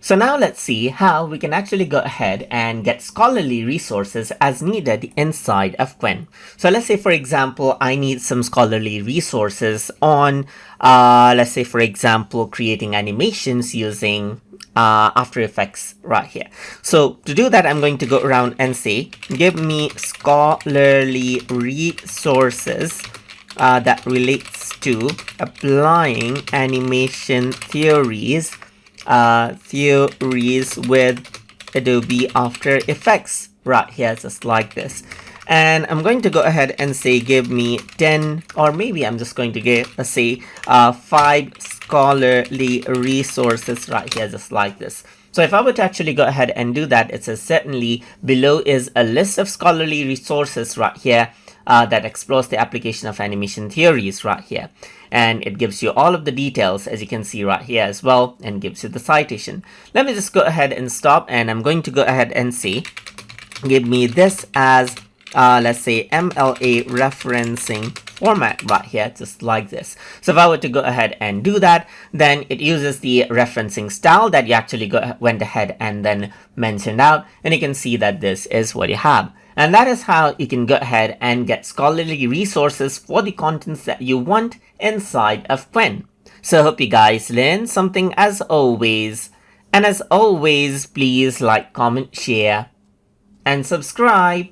So now let's see how we can actually go ahead and get scholarly resources as needed inside of Qwen. So let's say, for example, I need some scholarly resources on, let's say, for example, creating animations using After Effects right here. So to do that, I'm going to go around and say, give me scholarly resources that relates to applying animation theories with Adobe After Effects right here, just like this. And I'm going to go ahead and say, give me 10, or maybe I'm just going to give, let's say, 5 scholarly resources right here, just like this. So if I were to actually go ahead and do that, it says certainly below is a list of scholarly resources right here that explores the application of animation theories right here. And it gives you all of the details, as you can see right here as well, and gives you the citation. Let me just go ahead and stop, and I'm going to go ahead and say, give me this as, let's say, MLA referencing format right here, just like this. So if I were to go ahead and do that, then it uses the referencing style that you actually went ahead and then mentioned out, and you can see that this is what you have. And that is how you can go ahead and get scholarly resources for the contents that you want inside of Qwen. So I hope you guys learned something as always. And as always, please like, comment, share, and subscribe.